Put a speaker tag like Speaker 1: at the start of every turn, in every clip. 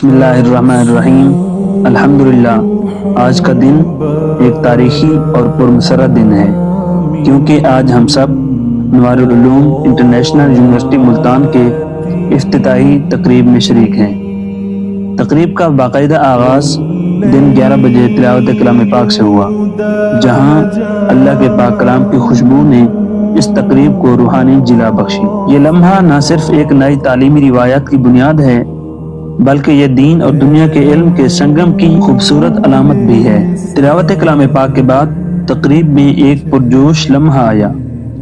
Speaker 1: بسم اللہ الرحمن الرحیم۔ الحمدللہ، آج کا دن ایک تاریخی اور پرمسرت دن ہے، کیونکہ آج ہم سب انوار العلوم انٹرنیشنل یونیورسٹی ملتان کے افتتاحی تقریب میں شریک ہیں۔ تقریب کا باقاعدہ آغاز دن 11 بجے تلاوت کلام پاک سے ہوا، جہاں اللہ کے پاک کلام کی خوشبو نے اس تقریب کو روحانی جلا بخشی۔ یہ لمحہ نہ صرف ایک نئی تعلیمی روایت کی بنیاد ہے، بلکہ یہ دین اور دنیا کے علم کے سنگم کی خوبصورت علامت بھی ہے۔ تلاوت کلام پاک کے بعد تقریب میں ایک پرجوش لمحہ آیا،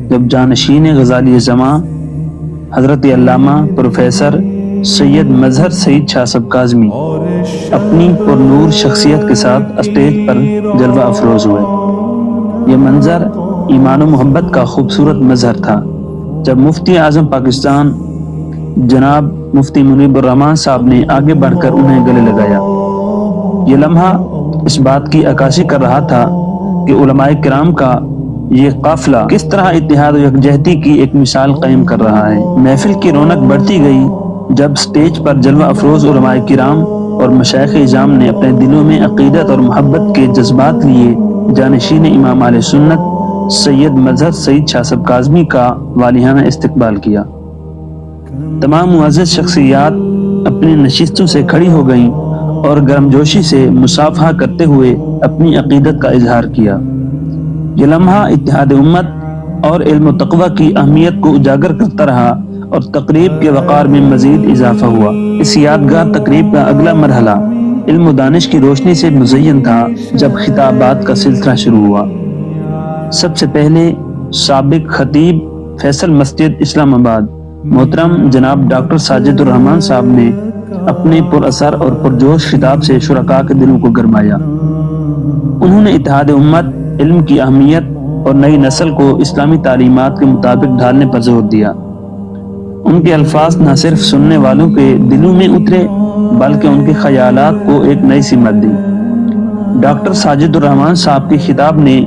Speaker 1: جب جانشین غزالی زماں حضرت علامہ پروفیسر سید مظہر سعید شاہ صاحب کاظمی اپنی پرنور شخصیت کے ساتھ اسٹیج پر جلوہ افروز ہوئے۔ یہ منظر ایمان و محبت کا خوبصورت مظہر تھا، جب مفتی اعظم پاکستان جناب مفتی منیب الرحمان صاحب نے آگے بڑھ کر انہیں گلے لگایا۔ یہ لمحہ اس بات کی عکاسی کر رہا تھا کہ علماء کرام کا یہ قافلہ کس طرح اتحاد و یکجہتی کی ایک مثال قائم کر رہا ہے۔ محفل کی رونق بڑھتی گئی جب سٹیج پر جلوہ افروز علماء کرام اور مشائخ اعظام نے اپنے دلوں میں عقیدت اور محبت کے جذبات لیے جانشین امام اہل سنت سید مظہر سعید شاہ صاحب کاظمی کا والہانہ استقبال کیا۔ تمام معزز شخصیات اپنی نشستوں سے کھڑی ہو گئیں اور گرمجوشی سے مصافحہ کرتے ہوئے اپنی عقیدت کا اظہار کیا۔ یہ لمحہ اتحاد امت اور علم و تقوی کی اہمیت کو اجاگر کرتا رہا اور تقریب کے وقار میں مزید اضافہ ہوا۔ اس یادگار تقریب کا اگلا مرحلہ علم و دانش کی روشنی سے مزین تھا، جب خطابات کا سلسلہ شروع ہوا۔ سب سے پہلے سابق خطیب فیصل مسجد اسلام آباد محترم جناب ڈاکٹر ساجد الرحمان صاحب نے اپنے پر اثر اور پرجوش خطاب سے شرکاء کے دلوں کو گرمایا۔ انہوں نے اتحاد امت، علم کی اہمیت اور نئی نسل کو اسلامی تعلیمات کے مطابق ڈھالنے پر زور دیا۔ ان کے الفاظ نہ صرف سننے والوں کے دلوں میں اترے، بلکہ ان کے خیالات کو ایک نئی سمت دی۔ ڈاکٹر ساجد الرحمان صاحب کے خطاب نے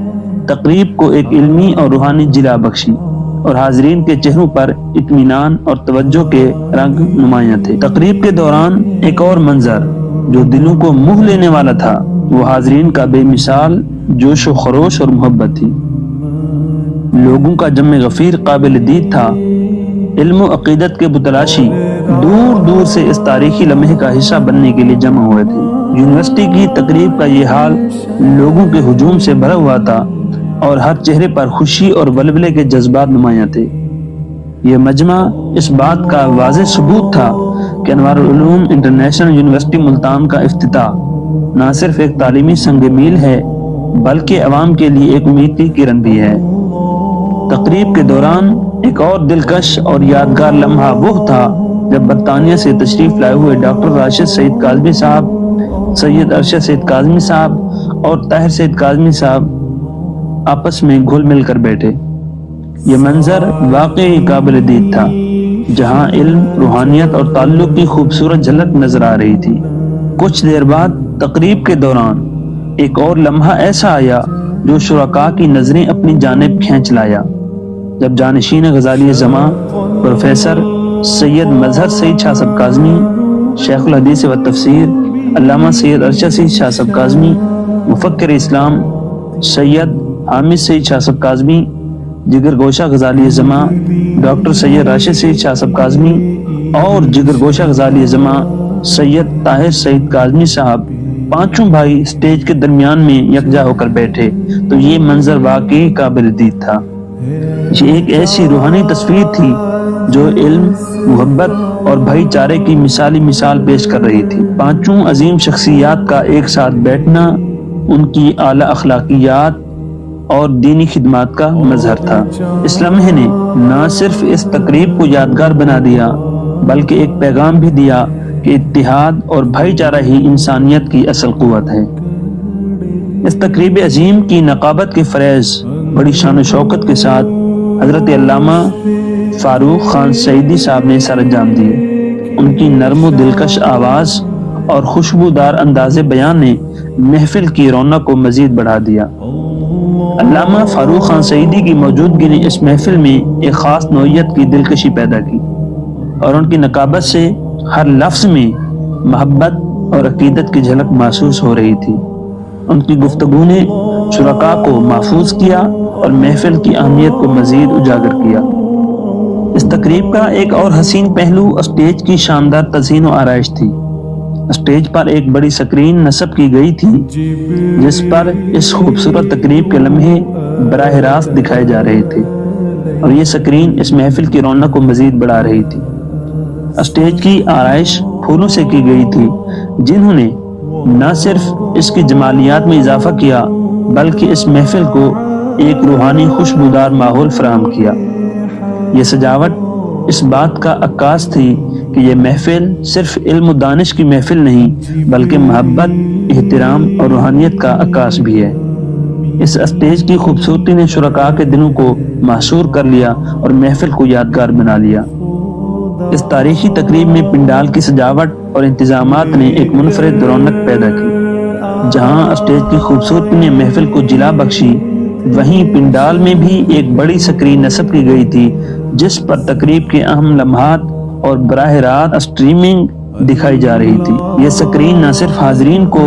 Speaker 1: تقریب کو ایک علمی اور روحانی جلا بخشی، اور حاضرین کے چہروں پر اطمینان اور توجہ کے رنگ نمایاں تھے۔ تقریب کے دوران ایک اور منظر جو دلوں کو موہ لینے والا تھا، وہ حاضرین کا بے مثال جوش و خروش اور محبت تھی۔ لوگوں کا جمع غفیر قابل دید تھا۔ علم و عقیدت کے متلاشی دور دور سے اس تاریخی لمحے کا حصہ بننے کے لیے جمع ہوئے تھے۔ یونیورسٹی کی تقریب کا یہ حال لوگوں کے ہجوم سے بھرا ہوا تھا، اور ہر چہرے پر خوشی اور ولولے کے جذبات نمایاں تھے۔ یہ مجمع اس بات کا واضح ثبوت تھا کہ انوار العلوم انٹرنیشنل یونیورسٹی ملتان کا افتتاح نہ صرف ایک تعلیمی سنگ میل ہے، بلکہ عوام کے لیے ایک امید کی کرن بھی ہے۔ تقریب کے دوران ایک اور دلکش اور یادگار لمحہ وہ تھا جب برطانیہ سے تشریف لائے ہوئے ڈاکٹر راشد سعید کاظمی صاحب، سید ارشد سعید کاظمی صاحب اور طاہر سعید کاظمی صاحب آپس میں گھل مل کر بیٹھے۔ یہ منظر واقعی قابل دید تھا، جہاں علم، روحانیت اور تعلق کی خوبصورت جھلک نظر آ رہی تھی۔ کچھ دیر بعد تقریب کے دوران ایک اور لمحہ ایسا آیا جو شرکاء کی نظریں اپنی جانب کھینچ لایا، جب جانشین غزالی زماں پروفیسر سید مظہر سعید شاہ صاحب کاظمی، شیخ الحدیث و تفسیر علامہ سید ارشد سعید شاہ صاحب کاظمی، مفکر اسلام سید حامد سعید شاہ صاحب کاظمی، جگر گوشہ غزالی زماں ڈاکٹر سید راشد سعید شاہ صاحب کاظمی اور جگر گوشہ غزالی زماں سید طاہر سعید کاظمی صاحب، پانچوں بھائی اسٹیج کے درمیان میں یکجا ہو کر بیٹھے تو یہ منظر واقعی قابل دید تھا۔ یہ ایک ایسی روحانی تصویر تھی جو علم، محبت اور بھائی چارے کی مثال پیش کر رہی تھی۔ پانچوں عظیم شخصیات کا ایک ساتھ بیٹھنا ان کی اعلیٰ اخلاقیات اور دینی خدمات کا مظہر تھا۔ اس لمحے نے نہ صرف اس تقریب کو یادگار بنا دیا، بلکہ ایک پیغام بھی دیا کہ اتحاد اور بھائی چارہ ہی انسانیت کی اصل قوت ہے۔ اس تقریب عظیم کی نقابت کے فریض بڑی شان و شوکت کے ساتھ حضرت علامہ فاروق خان سعیدی صاحب نے سر انجام دیے۔ ان کی نرم و دلکش آواز اور خوشبودار انداز بیان نے محفل کی رونق کو مزید بڑھا دیا۔ علامہ فاروق خان سعیدی کی موجودگی نے اس محفل میں ایک خاص نوعیت کی دلکشی پیدا کی، اور ان کی نقابت سے ہر لفظ میں محبت اور عقیدت کی جھلک محسوس ہو رہی تھی۔ ان کی گفتگو نے شرکاء کو محفوظ کیا اور محفل کی اہمیت کو مزید اجاگر کیا۔ اس تقریب کا ایک اور حسین پہلو اسٹیج کی شاندار تزئین و آرائش تھی۔ اسٹیج پر ایک بڑی سکرین نصب کی گئی تھی جس پر اس خوبصورت تقریب کے لمحے براہ راست دکھائے جا رہے تھے، اور یہ سکرین اس محفل کی رونق کو مزید بڑھا رہی تھی۔ اسٹیج کی آرائش پھولوں سے کی گئی تھی جنہوں نے نہ صرف اس کی جمالیات میں اضافہ کیا بلکہ اس محفل کو ایک روحانی خوشبودار ماحول فراہم کیا۔ یہ سجاوٹ اس بات کا عکاس تھی کہ یہ محفل صرف علم و دانش کی محفل نہیں بلکہ محبت، احترام اور روحانیت کا عکاس بھی ہے۔ اس اسٹیج کی خوبصورتی نے شرکاء کے دلوں کو محصور کر لیا اور محفل کو یادگار بنا لیا۔ اس تاریخی تقریب میں پنڈال کی سجاوٹ اور انتظامات نے ایک منفرد رونق پیدا کی۔ جہاں اسٹیج کی خوبصورتی نے محفل کو جلا بخشی، وہیں پنڈال میں بھی ایک بڑی سکرین نصب کی گئی تھی جس پر تقریب کے اہم لمحات اور براہ راست اسٹریمنگ دکھائی جا رہی تھی۔ یہ سکرین نہ صرف حاضرین کو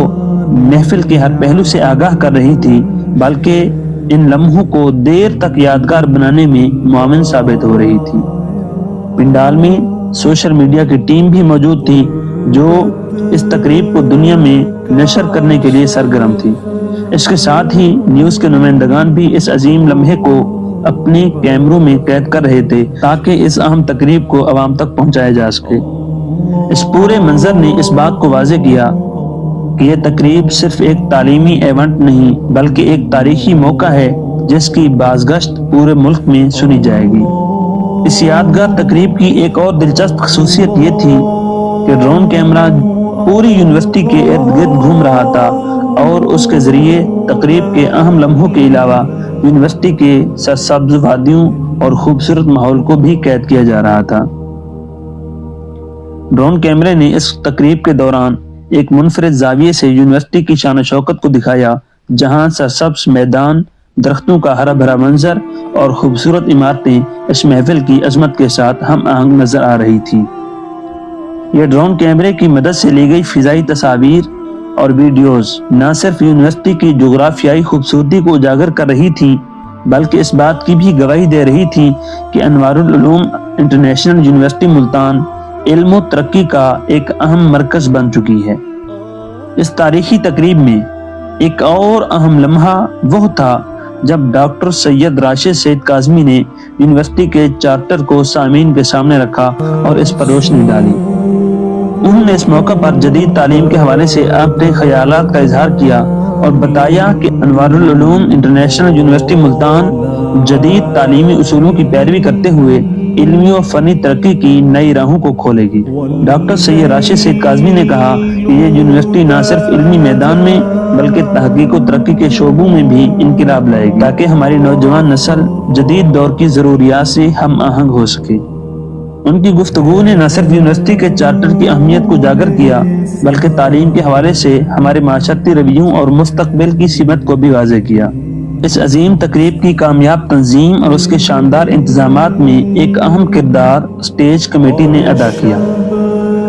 Speaker 1: محفل کے ہر پہلو سے آگاہ کر رہی تھی بلکہ ان لمحوں کو دیر تک یادگار بنانے میں معاون ثابت ہو رہی تھی۔ پنڈال میں سوشل میڈیا کی ٹیم بھی موجود تھی جو اس تقریب کو دنیا میں نشر کرنے کے لیے سرگرم تھی۔ اس کے ساتھ ہی نیوز کے نمائندگان بھی اس عظیم لمحے کو اپنے کیمروں میں قید کر رہے تھے تاکہ اس اہم تقریب کو عوام تک پہنچایا جا سکے۔ اس پورے منظر نے اس بات کو واضح کیا کہ یہ تقریب صرف ایک تعلیمی ایونٹ نہیں بلکہ ایک تاریخی موقع ہے جس کی بازگشت پورے ملک میں سنی جائے گی۔ اس یادگار تقریب کی ایک اور دلچسپ خصوصیت یہ تھی کہ ڈرون کیمرہ پوری یونیورسٹی کے ارد گرد گھوم رہا تھا اور اس کے ذریعے تقریب کے اہم لمحوں کے علاوہ یونیورسٹی کے سرسبز وادیوں اور خوبصورت ماحول کو بھی قید کیا جا رہا تھا۔ ڈرون کیمرے نے اس تقریب کے دوران ایک منفرد زاویے سے یونیورسٹی کی شان و شوکت کو دکھایا، جہاں سرسبز میدان، درختوں کا ہرا بھرا منظر اور خوبصورت عمارتیں اس محفل کی عظمت کے ساتھ ہم آہنگ نظر آ رہی تھیں۔ یہ ڈرون کیمرے کی مدد سے لی گئی فضائی تصاویر اور ویڈیوز نہ صرف یونیورسٹی کی جغرافیائی خوبصورتی کو اجاگر کر رہی تھی بلکہ اس بات کی بھی گواہی دے رہی تھی کہ انوار العلوم انٹرنیشنل یونیورسٹی ملتان علم و ترقی کا ایک اہم مرکز بن چکی ہے۔ اس تاریخی تقریب میں ایک اور اہم لمحہ وہ تھا جب ڈاکٹر سید راشد سید کاظمی نے یونیورسٹی کے چارٹر کو سامعین کے سامنے رکھا اور اس پر روشنی ڈالی۔ انہوں نے اس موقع پر جدید تعلیم کے حوالے سے اپنے خیالات کا اظہار کیا اور بتایا کہ انوار العلوم انٹرنیشنل یونیورسٹی ملتان جدید تعلیمی اصولوں کی پیروی کرتے ہوئے علمی و فنی ترقی کی نئی راہوں کو کھولے گی۔ ڈاکٹر سید راشد سید کاظمی نے کہا کہ یہ یونیورسٹی نہ صرف علمی میدان میں بلکہ تحقیق و ترقی کے شعبوں میں بھی انقلاب لائے گی تاکہ ہماری نوجوان نسل جدید دور کی ضروریات سے ہم آہنگ ہو سکے۔ ان کی گفتگو نے نہ صرف یونیورسٹی کے چارٹر کی اہمیت کو اجاگر کیا بلکہ تعلیم کے حوالے سے ہمارے معاشرتی رویوں اور مستقبل کی سمت کو بھی واضح کیا۔ اس عظیم تقریب کی کامیاب تنظیم اور اس کے شاندار انتظامات میں ایک اہم کردار اسٹیج کمیٹی نے ادا کیا۔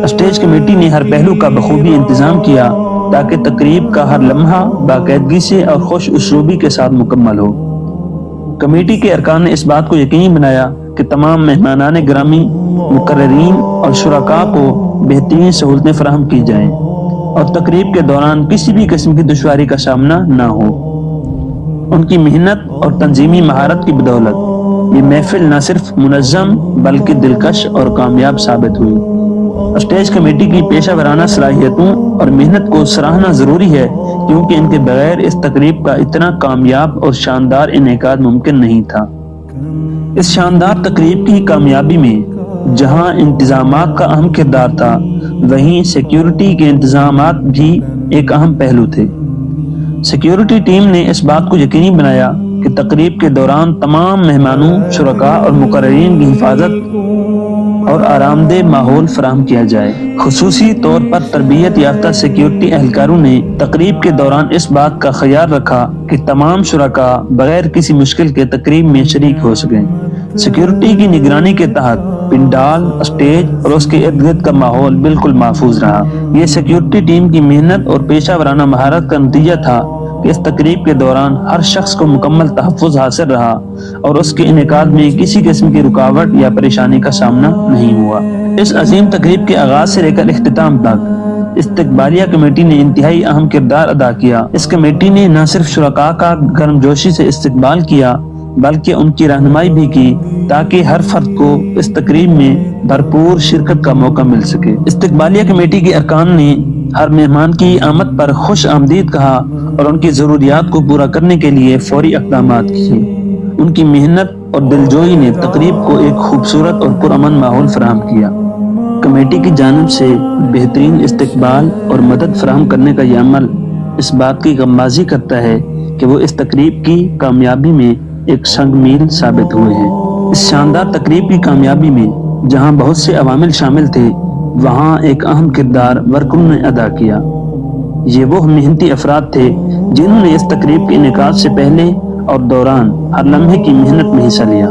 Speaker 1: اسٹیج کمیٹی نے ہر پہلو کا بخوبی انتظام کیا تاکہ تقریب کا ہر لمحہ باقاعدگی سے اور خوش اسلوبی کے ساتھ مکمل ہو۔ کمیٹی کے ارکان نے اس بات کو یقینی بنایا کہ تمام مہمانان گرامی، مقررین اور شرکاء کو بہترین سہولتیں فراہم کی جائیں اور تقریب کے دوران کسی بھی قسم کی دشواری کا سامنا نہ ہو۔ ان کی محنت اور تنظیمی مہارت کی بدولت یہ محفل نہ صرف منظم بلکہ دلکش اور کامیاب ثابت ہوئی۔ اسٹیج کمیٹی کی پیشہ ورانہ صلاحیتوں اور محنت کو سراہنا ضروری ہے کیونکہ ان کے بغیر اس تقریب کا اتنا کامیاب اور شاندار انعقاد ممکن نہیں تھا۔ اس شاندار تقریب کی کامیابی میں جہاں انتظامات کا اہم کردار تھا وہیں سیکیورٹی کے انتظامات بھی ایک اہم پہلو تھے۔ سیکیورٹی ٹیم نے اس بات کو یقینی بنایا کہ تقریب کے دوران تمام مہمانوں، شرکاء اور مقررین کی حفاظت اور آرام دہ ماحول فراہم کیا جائے۔ خصوصی طور پر تربیت یافتہ سیکیورٹی اہلکاروں نے تقریب کے دوران اس بات کا خیال رکھا کہ تمام شرکاء بغیر کسی مشکل کے تقریب میں شریک ہو سکیں۔ سیکیورٹی کی نگرانی کے تحت پنڈال، اسٹیج اور اس کے ارد گرد کا ماحول بالکل محفوظ رہا۔ یہ سیکیورٹی ٹیم کی محنت اور پیشہ ورانہ مہارت کا نتیجہ تھا کہ اس تقریب کے دوران ہر شخص کو مکمل تحفظ حاصل رہا اور اس کے انعقاد میں کسی قسم کی رکاوٹ یا پریشانی کا سامنا نہیں ہوا۔ اس عظیم تقریب کے آغاز سے لے کر اختتام تک استقبالیہ کمیٹی نے انتہائی اہم کردار ادا کیا۔ اس کمیٹی نے نہ صرف شرکاء کا گرمجوشی سے استقبال کیا بلکہ ان کی رہنمائی بھی کی تاکہ ہر فرد کو اس تقریب میں بھرپور شرکت کا موقع مل سکے۔ استقبالیہ کمیٹی کے ارکان نے ہر مہمان کی آمد پر خوش آمدید کہا اور ان کی ضروریات کو پورا کرنے کے لیے فوری اقدامات کیے۔ ان کی محنت اور دلجوئی نے تقریب کو ایک خوبصورت اور پرامن ماحول فراہم کیا۔ کمیٹی کی جانب سے بہترین استقبال اور مدد فراہم کرنے کا یہ عمل اس بات کی غمازی کرتا ہے کہ وہ اس تقریب کی کامیابی میں ایک سنگ میل ثابت ہوئے ہیں۔ اس شاندار تقریب کی کامیابی میں جہاں بہت سے عوامل شامل تھے، وہاں ایک اہم کردار ورکروں نے ادا کیا۔ یہ وہ محنتی افراد تھے جنہوں نے اس تقریب کے انعقاد سے پہلے اور دوران ہر لمحے کی محنت میں حصہ لیا۔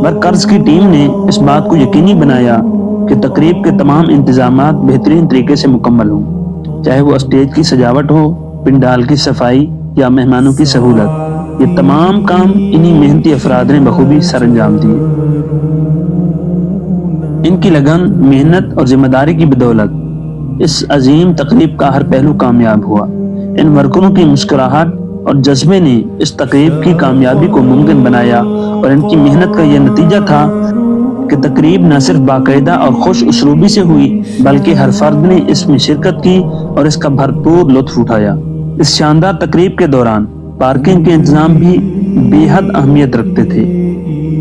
Speaker 1: ورکرز کی ٹیم نے اس بات کو یقینی بنایا کہ تقریب کے تمام انتظامات بہترین طریقے سے مکمل ہوں، چاہے وہ اسٹیج کی سجاوٹ ہو، پنڈال کی صفائی یا مہمانوں کی سہولت۔ یہ تمام کام انہی محنتی افراد نے بخوبی سر انجام دیے۔ ان کی لگن، محنت اور ذمہ داری کی بدولت اس عظیم تقریب کا ہر پہلو کامیاب ہوا۔ ان ورکروں کی مسکراہٹ اور جذبے نے اس تقریب کی کامیابی کو ممکن بنایا اور ان کی محنت کا یہ نتیجہ تھا کہ تقریب نہ صرف باقاعدہ اور خوش اسلوبی سے ہوئی بلکہ ہر فرد نے اس میں شرکت کی اور اس کا بھرپور لطف اٹھایا۔ اس شاندار تقریب کے دوران پارکنگ کے انتظام بھی بے حد اہمیت رکھتے تھے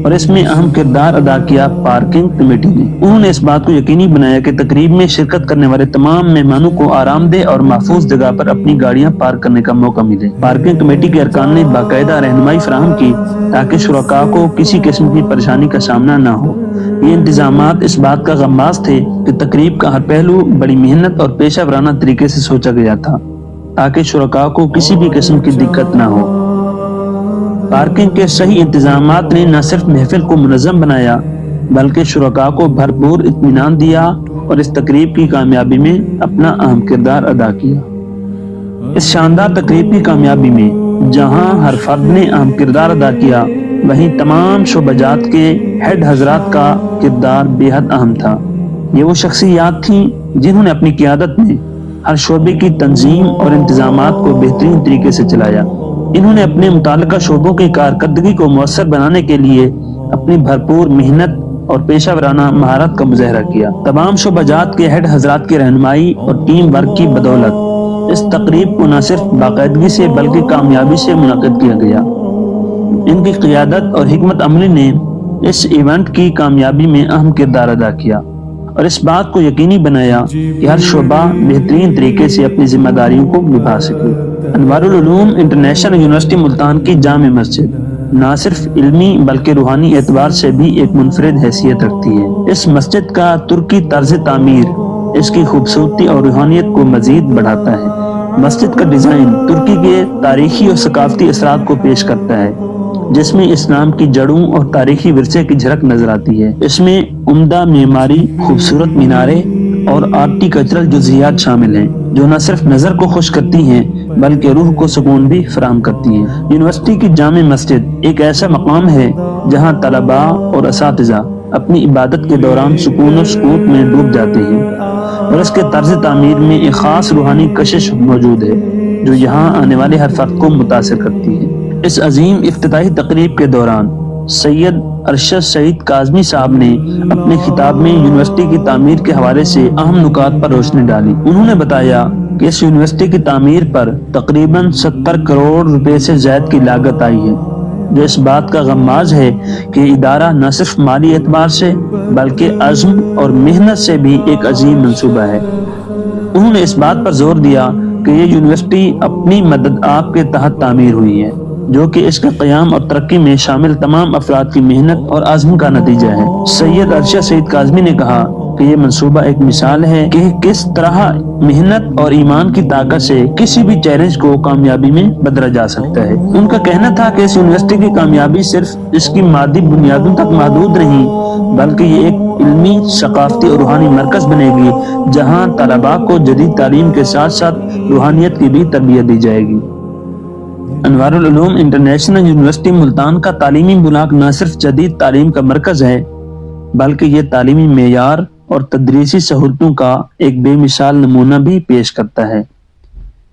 Speaker 1: اور اس میں اہم کردار ادا کیا پارکنگ کمیٹی نے۔ انہوں نے اس بات کو یقینی بنایا کہ تقریب میں شرکت کرنے والے تمام مہمانوں کو آرام دہ اور محفوظ جگہ پر اپنی گاڑیاں پارک کرنے کا موقع ملے۔ پارکنگ کمیٹی کے ارکان نے باقاعدہ رہنمائی فراہم کی تاکہ شرکاء کو کسی قسم کی پریشانی کا سامنا نہ ہو۔ یہ انتظامات اس بات کا غماز تھے کہ تقریب کا ہر پہلو بڑی محنت اور پیشہ ورانہ طریقے سے سوچا گیا تھا تاکہ شرکاء کو کسی بھی قسم کی دقت نہ ہو۔ پارکنگ کے صحیح انتظامات نے نہ صرف محفل کو منظم بنایا بلکہ شرکاء کو بھرپور اطمینان دیا اور اس تقریب کی کامیابی میں اپنا اہم کردار ادا کیا۔ اس شاندار تقریب کی کامیابی میں جہاں ہر فرد نے اہم کردار ادا کیا، وہیں تمام شعبہ جات کے ہیڈ حضرات کا کردار بے حد اہم تھا۔ یہ وہ شخصیات تھیں جنہوں نے اپنی قیادت میں ہر شعبے کی تنظیم اور انتظامات کو بہترین طریقے سے چلایا۔ انہوں نے اپنے متعلقہ شعبوں کی کارکردگی کو مؤثر بنانے کے لیے اپنی بھرپور محنت اور پیشہ ورانہ مہارت کا مظاہرہ کیا۔ تمام شعبہ جات کے ہیڈ حضرات کی رہنمائی اور ٹیم ورک کی بدولت اس تقریب کو نہ صرف باقاعدگی سے بلکہ کامیابی سے منعقد کیا گیا۔ ان کی قیادت اور حکمت عملی نے اس ایونٹ کی کامیابی میں اہم کردار ادا کیا اور اس بات کو یقینی بنایا کہ ہر شعبہ بہترین طریقے سے اپنی ذمہ داریوں کو نبھا سکے۔ انوار العلوم انٹرنیشنل یونیورسٹی ملتان کی جامع مسجد نہ صرف علمی بلکہ روحانی اعتبار سے بھی ایک منفرد حیثیت رکھتی ہے۔ اس مسجد کا ترکی طرز تعمیر اس کی خوبصورتی اور روحانیت کو مزید بڑھاتا ہے۔ مسجد کا ڈیزائن ترکی کے تاریخی اور ثقافتی اثرات کو پیش کرتا ہے، جس میں اسلام کی جڑوں اور تاریخی ورثے کی جھلک نظر آتی ہے۔ اس میں عمدہ معماری، خوبصورت میناریں اور آرٹیکلچرل جزئیات شامل ہیں جو نہ صرف نظر کو خوش کرتی ہیں بلکہ روح کو سکون بھی فراہم کرتی ہیں۔ یونیورسٹی کی جامع مسجد ایک ایسا مقام ہے جہاں طلباء اور اساتذہ اپنی عبادت کے دوران سکون و سکوت میں ڈوب جاتے ہیں اور اس کے طرز تعمیر میں ایک خاص روحانی کشش موجود ہے جو یہاں آنے والے ہر فرد کو متاثر کرتی ہے۔ اس عظیم افتتاحی تقریب کے دوران سید ارشد سعید کاظمی صاحب نے اپنے خطاب میں یونیورسٹی کی تعمیر کے حوالے سے اہم نکات پر روشنی ڈالی۔ انہوں نے بتایا کہ اس یونیورسٹی کی تعمیر پر تقریباً 70 کروڑ روپے سے زائد کی لاگت آئی ہے، جو اس بات کا غماز ہے کہ ادارہ نہ صرف مالی اعتبار سے بلکہ عزم اور محنت سے بھی ایک عظیم منصوبہ ہے۔ انہوں نے اس بات پر زور دیا کہ یہ یونیورسٹی اپنی مدد آپ کے تحت تعمیر ہوئی ہے، جو کہ اس کے قیام اور ترقی میں شامل تمام افراد کی محنت اور عزم کا نتیجہ ہے۔ سید ارشد سعید کاظمی نے کہا کہ یہ منصوبہ ایک مثال ہے کہ کس طرح محنت اور ایمان کی طاقت سے کسی بھی چیلنج کو کامیابی میں بدلا جا سکتا ہے۔ ان کا کہنا تھا کہ اس یونیورسٹی کی کامیابی صرف اس کی مادی بنیادوں تک محدود نہیں، بلکہ یہ ایک علمی، ثقافتی اور روحانی مرکز بنے گی جہاں طلباء کو جدید تعلیم کے ساتھ ساتھ روحانیت کی بھی تربیت دی جائے گی۔ انوار العلوم انٹرنیشنل یونیورسٹی ملتان کا تعلیمی بلاک نہ صرف جدید تعلیم کا مرکز ہے، بلکہ یہ تعلیمی معیار اور تدریسی سہولتوں کا ایک بے مثال نمونہ بھی پیش کرتا ہے۔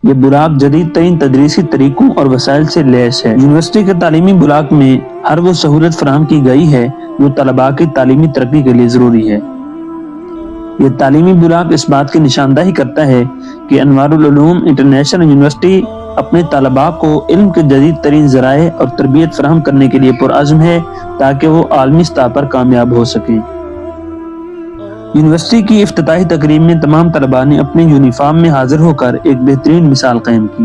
Speaker 1: یہ بلاک جدید ترین تدریسی طریقوں اور وسائل سے لیس ہے۔ یونیورسٹی کے تعلیمی بلاک میں ہر وہ سہولت فراہم کی گئی ہے جو طلباء کی تعلیمی ترقی کے لیے ضروری ہے۔ یہ تعلیمی بلاک اس بات کی نشاندہی کرتا ہے کہ انوار العلوم انٹرنیشنل یونیورسٹی اپنے طلباء کو علم کے جدید ترین ذرائع اور تربیت فراہم کرنے کے لیے پرعزم ہے تاکہ وہ عالمی سطح پر کامیاب ہو سکیں۔ یونیورسٹی کی افتتاحی تقریب میں تمام طلباء نے اپنے یونیفارم میں حاضر ہو کر ایک بہترین مثال قائم کی۔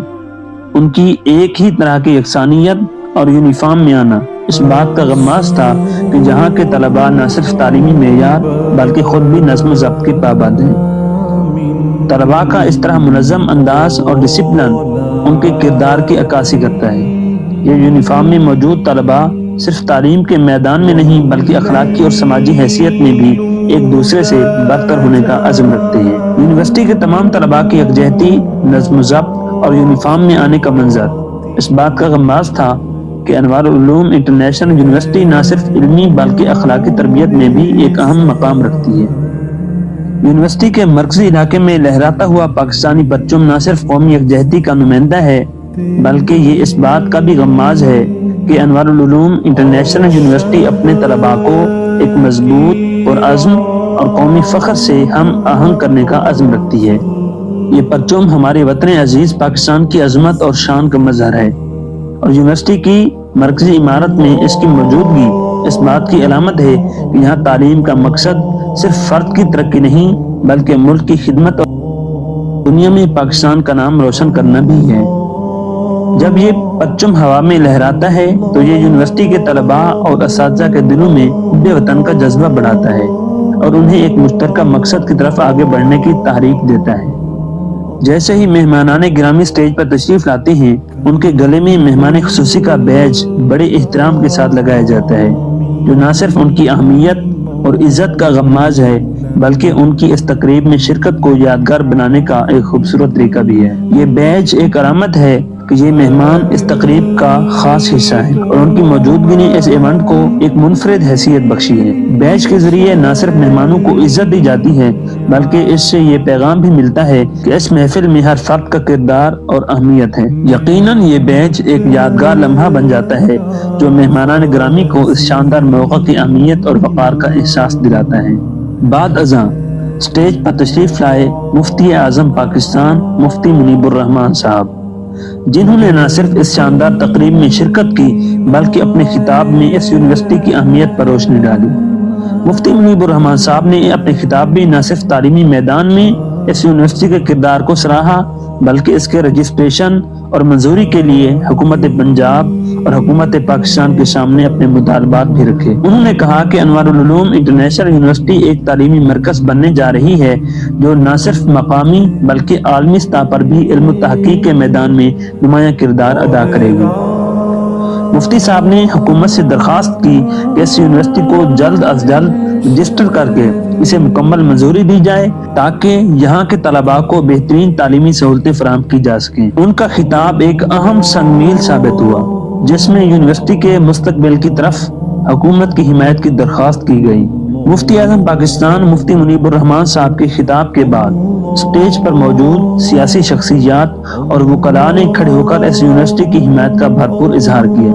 Speaker 1: ان کی ایک ہی طرح کی یکسانیت اور یونیفارم میں آنا اس بات کا غماز تھا کہ جہاں کے طلباء نہ صرف تعلیمی معیار بلکہ خود بھی نظم و ضبط کے پابند ہیں۔ طلباء کا اس طرح منظم انداز اور ڈسپلن ان کے کردار کی عکاسی کرتا ہے۔ یہ یونیفارم میں موجود طلباء صرف تعلیم کے میدان میں نہیں بلکہ اخلاقی اور سماجی حیثیت میں بھی ایک دوسرے سے برتر ہونے کا عزم رکھتے ہیں۔ یونیورسٹی کے تمام طلباء کی یکجہتی، نظم و ضبط اور یونیفارم میں آنے کا منظر اس بات کا غماز تھا کہ انوار العلوم انٹرنیشنل یونیورسٹی نہ صرف علمی بلکہ اخلاقی تربیت میں بھی ایک اہم مقام رکھتی ہے۔ یونیورسٹی کے مرکزی علاقے میں لہراتا ہوا پاکستانی پرچم نہ صرف قومی یکجہتی کا نمائندہ ہے بلکہ یہ اس بات کا بھی غماز ہے کہ انوار العلوم انٹرنیشنل یونیورسٹی اپنے طلباء کو ایک مضبوط اور عزم اور قومی فخر سے ہم آہنگ کرنے کا عزم رکھتی ہے۔ یہ پرچم ہمارے وطن عزیز پاکستان کی عظمت اور شان کا مظہر ہے، اور یونیورسٹی کی مرکزی عمارت میں اس کی موجودگی اس بات کی علامت ہے کہ یہاں تعلیم کا مقصد صرف فرد کی ترقی نہیں بلکہ ملک کی خدمت اور دنیا میں پاکستان کا نام روشن کرنا بھی ہے۔ جب یہ پرچم ہوا میں لہراتا ہے تو یہ یونیورسٹی کے طلباء اور اساتذہ کے دلوں میں حب وطن کا جذبہ بڑھاتا ہے اور انہیں ایک مشترکہ مقصد کی طرف آگے بڑھنے کی تحریک دیتا ہے۔ جیسے ہی مہمانان گرامی سٹیج پر تشریف لاتے ہیں ان کے گلے میں مہمان خصوصی کا بیج بڑے احترام کے ساتھ لگایا جاتا ہے، جو نہ صرف ان کی اہمیت اور عزت کا غماز ہے بلکہ ان کی اس تقریب میں شرکت کو یادگار بنانے کا ایک خوبصورت طریقہ بھی ہے۔ یہ بیج ایک علامت ہے کہ یہ مہمان اس تقریب کا خاص حصہ ہے اور ان کی موجودگی نے اس ایونٹ کو ایک منفرد حیثیت بخشی ہے۔ بیج کے ذریعے نہ صرف مہمانوں کو عزت دی جاتی ہے بلکہ اس سے یہ پیغام بھی ملتا ہے کہ اس محفل میں ہر فرد کا کردار اور اہمیت ہے۔ یقیناً یہ بیج ایک یادگار لمحہ بن جاتا ہے جو مہمانان گرامی کو اس شاندار موقع کی اہمیت اور وقار کا احساس دلاتا ہے۔ بعد ازاں سٹیج پر تشریف لائے مفتی اعظم پاکستان مفتی منیب الرحمان صاحب، جنہوں نے نہ صرف اس شاندار تقریب میں شرکت کی بلکہ اپنے خطاب میں اس یونیورسٹی کی اہمیت پر روشنی ڈالی۔ مفتی منیب الرحمان صاحب نے اپنے خطاب میں نہ صرف تعلیمی میدان میں اس یونیورسٹی کے کردار کو سراہا بلکہ اس کے رجسٹریشن اور منظوری کے لیے حکومت پنجاب اور حکومت پاکستان کے سامنے اپنے مطالبات بھی رکھے۔ انہوں نے کہا کہ انوار العلوم انٹرنیشنل یونیورسٹی ایک تعلیمی مرکز بننے جا رہی ہے جو نہ صرف مقامی بلکہ عالمی سطح پر بھی علم و تحقیق کے میدان میں نمایاں کردار ادا کرے گی۔ مفتی صاحب نے حکومت سے درخواست کی کہ اس یونیورسٹی کو جلد از جلد رجسٹر کر کے اسے مکمل منظوری دی جائے تاکہ یہاں کے طلباء کو بہترین تعلیمی سہولتیں فراہم کی جا سکیں۔ ان کا خطاب ایک اہم سنگ میل ثابت ہوا جس میں یونیورسٹی کے مستقبل کی طرف حکومت کی حمایت کی درخواست کی گئی۔ مفتی اعظم پاکستان مفتی منیب الرحمان صاحب کے خطاب کے بعد سٹیج پر موجود سیاسی شخصیات اور وکلاء نے کھڑے ہو کر اس یونیورسٹی کی حمایت کا بھرپور اظہار کیا۔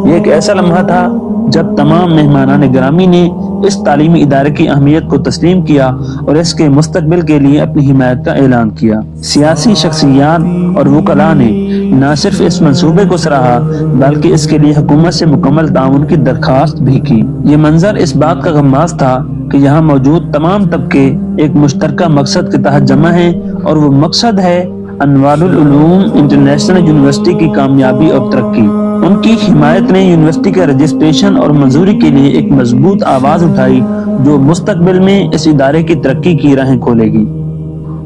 Speaker 1: یہ ایک ایسا لمحہ تھا جب تمام مہمانان گرامی نے اس تعلیمی ادارے کی اہمیت کو تسلیم کیا اور اس کے مستقبل کے لیے اپنی حمایت کا اعلان کیا۔ سیاسی شخصیات اور وکلاء نے نہ صرف اس منصوبے کو سراہا بلکہ اس کے لیے حکومت سے مکمل تعاون کی درخواست بھی کی۔ یہ منظر اس بات کا غماز تھا کہ یہاں موجود تمام طبقے ایک مشترکہ مقصد کے تحت جمع ہیں اور وہ مقصد ہے انوار العلوم انٹرنیشنل یونیورسٹی کی کامیابی اور ترقی۔ ان کی حمایت نے یونیورسٹی کے رجسٹریشن اور منظوری کے لیے ایک مضبوط آواز اٹھائی جو مستقبل میں اس ادارے کی ترقی کی راہیں کھولے گی۔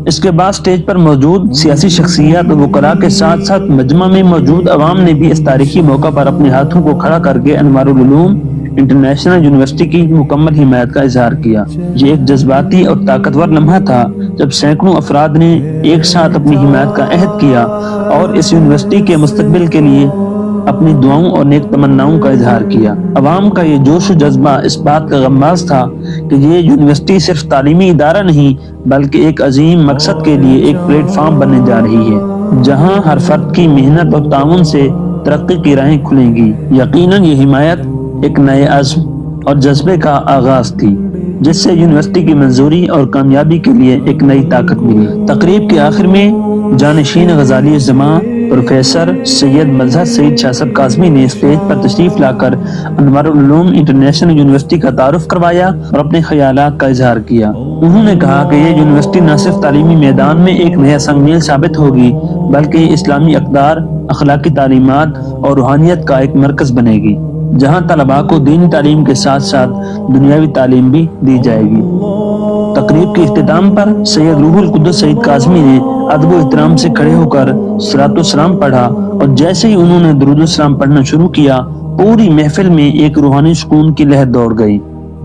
Speaker 1: اس کے بعد سٹیج پر موجود سیاسی شخصیات اور وکلاء کے ساتھ ساتھ مجمع میں موجود عوام نے بھی اس تاریخی موقع پر اپنے ہاتھوں کو کھڑا کر کے انوار العلوم انٹرنیشنل یونیورسٹی کی مکمل حمایت کا اظہار کیا۔ یہ ایک جذباتی اور طاقتور لمحہ تھا جب سینکڑوں افراد نے ایک ساتھ اپنی حمایت کا عہد کیا اور اس یونیورسٹی کے مستقبل کے لیے اپنی دعاؤں اور نیک تمناؤں کا اظہار کیا۔ عوام کا یہ جوش و جذبہ اس بات کا غماز تھا کہ یہ یونیورسٹی صرف تعلیمی ادارہ نہیں بلکہ ایک عظیم مقصد کے لیے ایک پلیٹ فارم بننے جا رہی ہے جہاں ہر فرد کی محنت اور تعاون سے ترقی کی راہیں کھلیں گی۔ یقیناً یہ حمایت ایک نئے عزم اور جذبے کا آغاز تھی جس سے یونیورسٹی کی منظوری اور کامیابی کے لیے ایک نئی طاقت ملی۔ تقریب کے آخر میں جانشین غزالی الزماں پروفیسر سید مظہر سعید شاہ صاحب کاظمی نے اسٹیج پر تشریف لا کر انوار العلوم انٹرنیشنل یونیورسٹی کا تعارف کروایا اور اپنے خیالات کا اظہار کیا۔ انہوں نے کہا کہ یہ یونیورسٹی نہ صرف تعلیمی میدان میں ایک نیا سنگ میل ثابت ہوگی بلکہ یہ اسلامی اقدار، اخلاقی تعلیمات اور روحانیت کا ایک مرکز بنے گی جہاں طلباء کو دینی تعلیم کے ساتھ ساتھ دنیاوی تعلیم بھی دی جائے گی۔ تقریب کے اختتام پر سید روح القدس سعید کاظمی نے ادب و احترام سے کھڑے ہو کر صلاۃ والسلام پڑھا اور جیسے ہی انہوں نے درود السلام پڑھنا شروع کیا پوری محفل میں ایک روحانی سکون کی لہر دوڑ گئی۔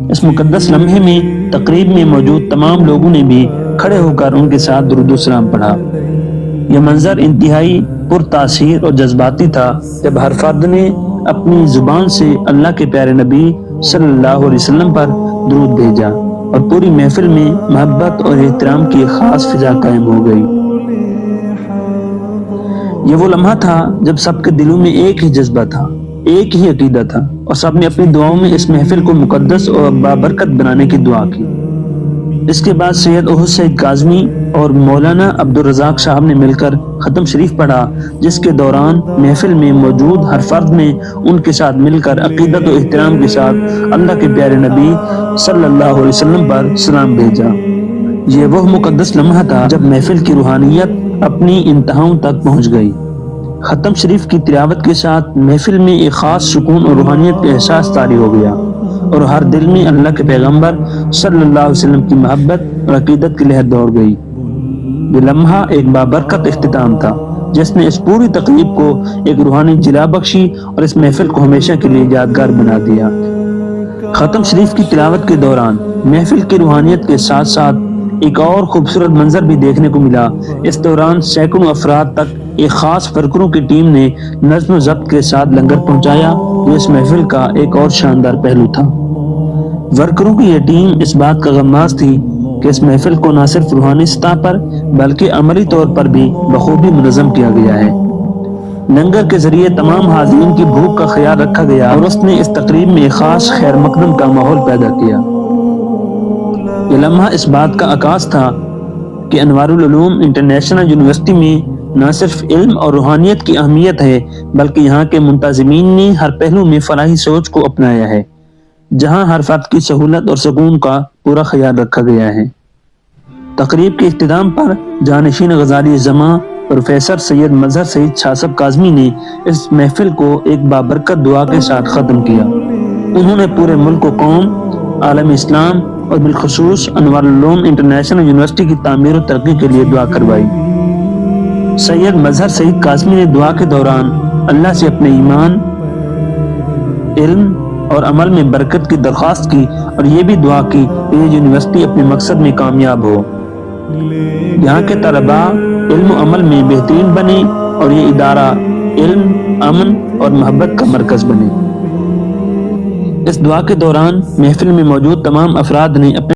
Speaker 1: اس مقدس لمحے میں تقریب میں موجود تمام لوگوں نے بھی کھڑے ہو کر ان کے ساتھ درود السلام پڑھا۔ یہ منظر انتہائی پر تاثیر اور جذباتی تھا جب ہر فرد نے اپنی زبان سے اللہ کے پیارے نبی صلی اللہ علیہ وسلم پر درود بھیجا اور پوری محفل میں محبت اور احترام کی ایک خاص فضا قائم ہو گئی۔ یہ وہ لمحہ تھا جب سب کے دلوں میں ایک ہی جذبہ تھا، ایک ہی عقیدہ تھا اور سب نے اپنی دعاؤں میں اس محفل کو مقدس اور بابرکت بنانے کی دعا کی۔ اس کے بعد سید احد سعید کاظمی اور مولانا عبدالرزاق صاحب نے مل کر ختم شریف پڑھا جس کے دوران محفل میں موجود ہر فرد نے ان کے ساتھ مل کر عقیدت و احترام کے ساتھ اللہ کے پیارے نبی صلی اللہ علیہ وسلم پر سلام بھیجا۔ یہ وہ مقدس لمحہ تھا جب محفل کی روحانیت اپنی انتہاؤں تک پہنچ گئی۔ ختم شریف کی تلاوت کے ساتھ محفل میں ایک خاص سکون اور روحانیت کا احساس طاری ہو گیا اور ہر دل میں اللہ کے پیغمبر صلی اللہ علیہ وسلم کی محبت اور عقیدت کی لہر دوڑ گئی۔ یہ لمحہ ایک بابرکت اختتام تھا جس نے اس پوری تقریب کو ایک روحانی جلا بخشی اور اس محفل کو ہمیشہ کے لیے یادگار بنا دیا۔ ختم شریف کی تلاوت کے دوران محفل کی روحانیت کے ساتھ ساتھ ایک اور خوبصورت منظر بھی دیکھنے کو ملا۔ اس دوران سینکڑوں افراد تک ایک خاص ورکروں کی ٹیم نے نظم و ضبط کے ساتھ لنگر پہنچایا جو اس محفل کا ایک اور شاندار پہلو تھا۔ ورکروں کی یہ ٹیم اس بات کا غماز تھی کہ اس محفل کو نہ صرف روحانی سطح پر بلکہ عملی طور پر بھی بخوبی منظم کیا گیا ہے۔ لنگر کے ذریعے تمام حاضرین کی بھوک کا خیال رکھا گیا اور اس نے اس تقریب میں ایک خاص خیر مقدم کا ماحول پیدا کیا۔ یہ لمحہ اس بات کا عکاس تھا کہ انوار العلوم انٹرنیشنل یونیورسٹی میں نہ صرف علم اور روحانیت کی اہمیت ہے بلکہ یہاں کے منتظمین نے ہر پہلو میں فلاحی سوچ کو اپنایا ہے جہاں ہر فرد کی سہولت اور سکون کا پورا خیال رکھا گیا ہے۔ تقریب کے اختتام پر جانشین غزالی الزماں پروفیسر سید مظہر سعید شاہ صاحب کاظمی نے اس محفل کو ایک بابرکت دعا کے ساتھ ختم کیا۔ انہوں نے پورے ملک و قوم، عالم اسلام اور بالخصوص انوار العلوم انٹرنیشنل یونیورسٹی کی تعمیر و ترقی کے لیے دعا کروائی۔ سید مظہر سعید کاظمی نے دعا کے دوران اللہ سے اپنے ایمان، علم اور عمل میں برکت کی درخواست کی اور یہ بھی دعا کی کہ یہ یونیورسٹی اپنے مقصد میں کامیاب ہو، یہاں کے طلباء علم و عمل میں بہترین بنے اور یہ ادارہ علم، امن اور محبت کا مرکز بنے۔ اس دعا کے دوران محفل میں موجود تمام افراد نے اپنے